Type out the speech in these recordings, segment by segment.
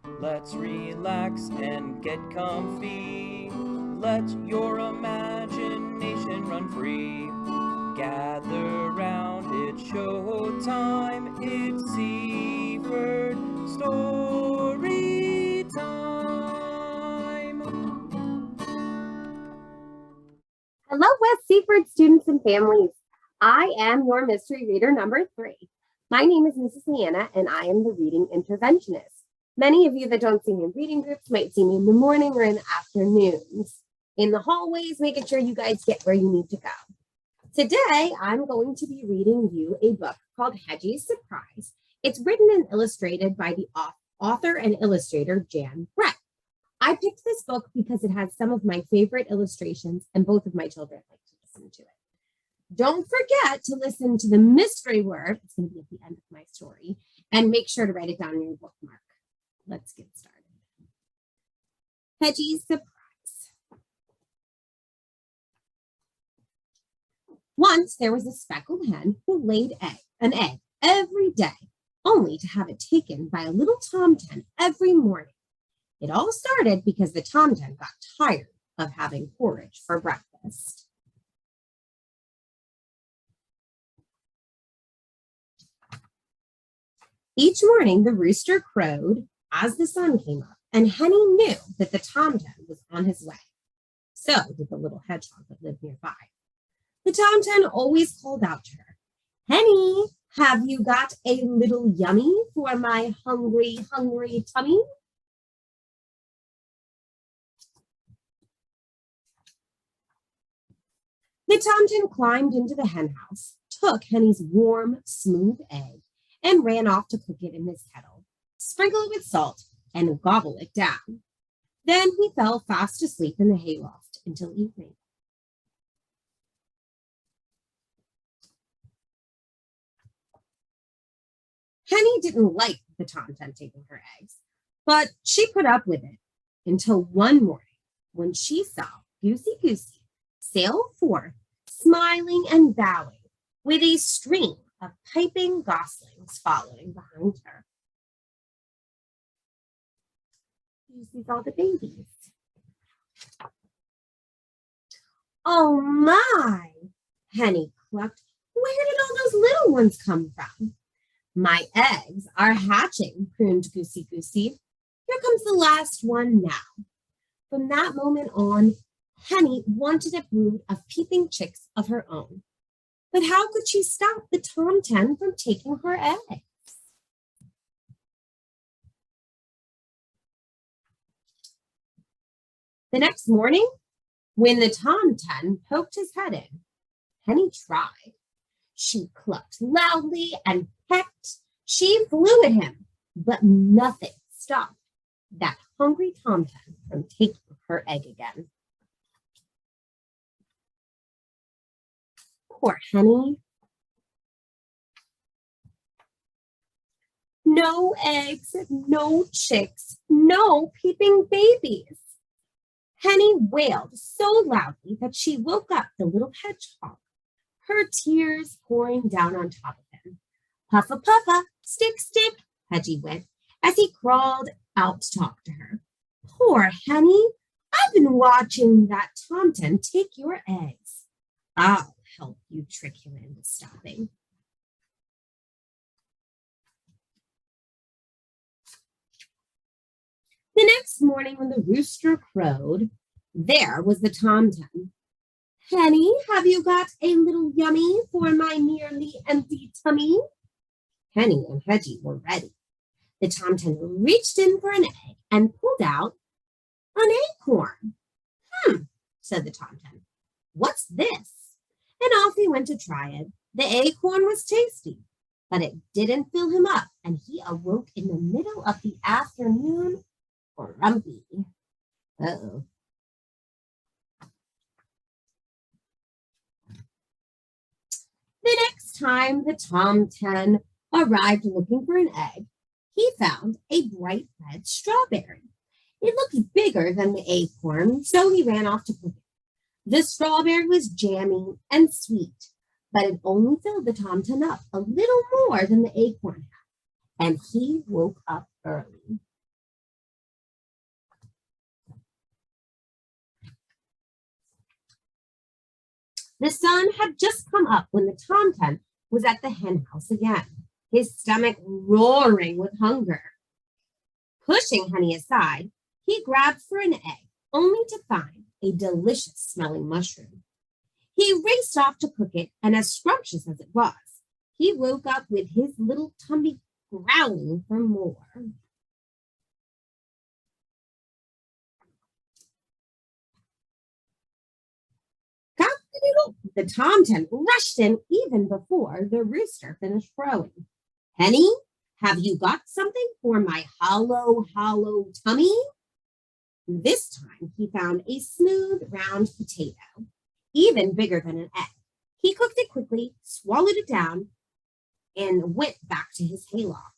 Let's relax and get comfy. Let your imagination run free. Gather round, it's show time. It's Seaford Story Time. Hello, West Seaford students and families. I am your mystery reader number 3. My name is Mrs. Leyanna, and I am the reading interventionist. Many of you that don't see me in reading groups might see me in the morning or in the afternoons, in the hallways, making sure you guys get where you need to go. Today, I'm going to be reading you a book called Hedgie's Surprise. It's written and illustrated by the author and illustrator, Jan Brett. I picked this book because it has some of my favorite illustrations, and both of my children like to listen to it. Don't forget to listen to the mystery word. It's going to be at the end of my story, and make sure to write it down in your bookmark. Let's get started. Hedgie's Surprise. Once there was a speckled hen who laid an egg every day, only to have it taken by a little tomten every morning. It all started because the tomten got tired of having porridge for breakfast. Each morning, the rooster crowed as the sun came up, and Henny knew that the tomten was on his way. So did the little hedgehog that lived nearby. The tomten always called out to her, "Henny, have you got a little yummy for my hungry, hungry tummy?" The tomten climbed into the hen house, took Henny's warm, smooth egg, and ran off to cook it in his kettle, sprinkle it with salt, and gobble it down. Then he fell fast asleep in the hayloft until evening. Henny didn't like the tomten taking her eggs, but she put up with it until one morning when she saw Goosey Goosey sail forth, smiling and bowing, with a stream of piping goslings following behind her. You see all the babies. "Oh my," Henny clucked. "Where did all those little ones come from?" "My eggs are hatching," crooned Goosey Goosey. "Here comes the last one now." From that moment on, Henny wanted a brood of peeping chicks of her own. But how could she stop the tomten from taking her eggs? The next morning, when the tomten poked his head in, Henny tried. She clucked loudly and pecked. She flew at him, but nothing stopped that hungry tomten from taking her egg again. Poor Henny. No eggs, no chicks, no peeping babies. Henny wailed so loudly that she woke up the little hedgehog, her tears pouring down on top of him. "Puffa, puffa, stick, stick," Hedgie went as he crawled out to talk to her. "Poor Henny, I've been watching that tomten take your eggs. I'll help you trick him into stopping." The next morning when the rooster crowed, there was the tomten. "Henny, have you got a little yummy for my nearly empty tummy?" Henny and Hedgie were ready. The tomten reached in for an egg and pulled out an acorn. Said the tomten. "What's this?" And off he went to try it. The acorn was tasty, but it didn't fill him up, and he awoke in the middle of the afternoon grumpy. Uh-oh. The next time the tomten arrived looking for an egg, he found a bright red strawberry. It looked bigger than the acorn, so he ran off to pick it. The strawberry was jammy and sweet, but it only filled the tomten up a little more than the acorn had, and he woke up early. The sun had just come up when the tomten was at the hen house again, his stomach roaring with hunger. Pushing Honey aside, he grabbed for an egg, only to find a delicious smelling mushroom. He raced off to cook it, and as scrumptious as it was, he woke up with his little tummy growling for more. Cock-a-doodle! The tomten rushed in even before the rooster finished crowing. Henny, have you got something for my hollow tummy? This time he found a smooth, round potato, even bigger than an egg. He cooked it quickly, swallowed it down, and went back to his hayloft.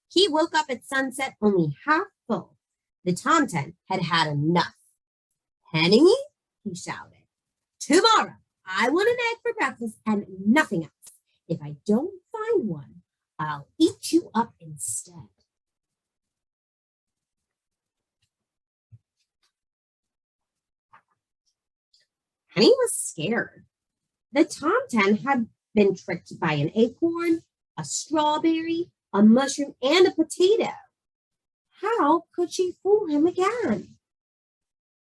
He woke up at sunset only half full. The tomten had had enough. Henny, he shouted, tomorrow I want an egg for breakfast and nothing else. If I don't find one, I'll eat you up instead. Henny was scared. The tomten had been tricked by an acorn, a strawberry, a mushroom, and a potato. How could she fool him again?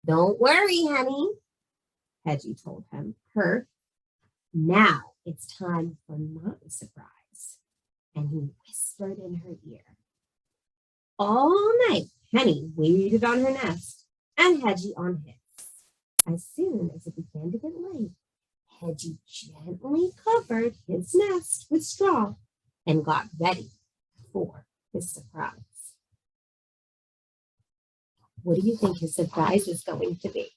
Don't worry, Henny, Hedgie told her. Now it's time for my surprise. And he whispered in her ear. All night, Henny waited on her nest and Hedgie on his. As soon as it began to get late, Hedgie gently covered his nest with straw and got ready for his surprise. What do you think his surprise is going to be?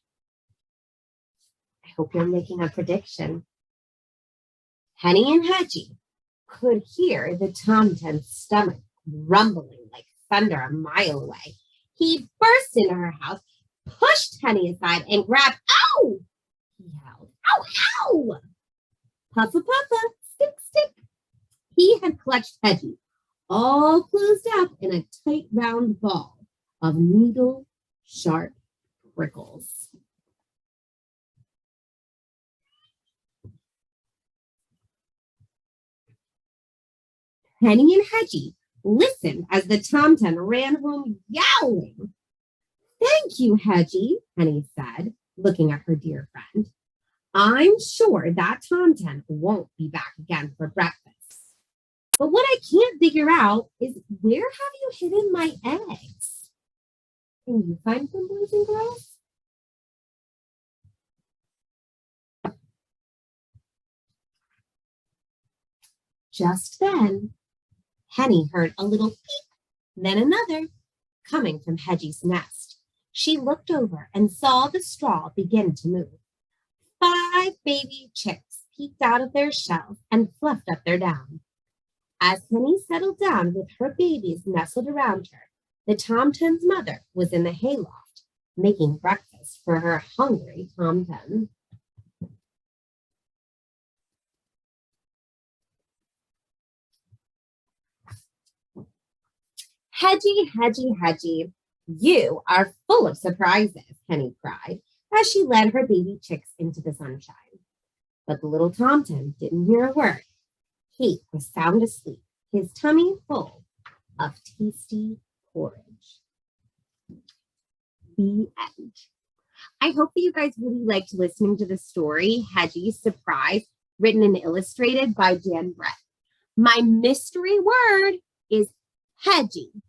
I hope you're making a prediction. Henny and Hedgie could hear the tomten's stomach rumbling like thunder a mile away. He burst into her house, pushed Henny aside, and grabbed, ow! He howled, ow, ow! Puffa, puffa, stick, stick. He had clutched Hedgie, all closed up in a tight round ball of needle-sharp prickles. Henny and Hedgie listened as the tomten ran home yowling. Thank you, Hedgie, Henny said, looking at her dear friend. I'm sure that tomten won't be back again for breakfast. But what I can't figure out is where have you hidden my eggs? Can you find them, boys and girls? Just then, Henny heard a little peep, then another, coming from Hedgie's nest. She looked over and saw the straw begin to move. 5 baby chicks peeked out of their shells and fluffed up their down. As Henny settled down with her babies nestled around her, the tomten's mother was in the hayloft making breakfast for her hungry tomten. Hedgie, Hedgie, Hedgie, you are full of surprises, Henny cried as she led her baby chicks into the sunshine. But the little tomten didn't hear a word. He was sound asleep, his tummy full of tasty porridge. The end. I hope that you guys really liked listening to the story, Hedgie's Surprise, written and illustrated by Jan Brett. My mystery word is Hedgie.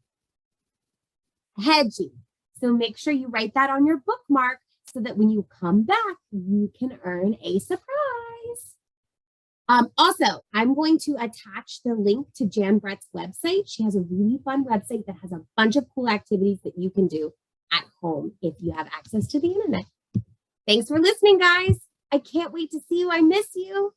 Hedgie. So make sure you write that on your bookmark so that when you come back, you can earn a surprise. Also, I'm going to attach the link to Jan Brett's website. She has a really fun website that has a bunch of cool activities that you can do at home if you have access to the internet. Thanks for listening, guys. I can't wait to see you. I miss you.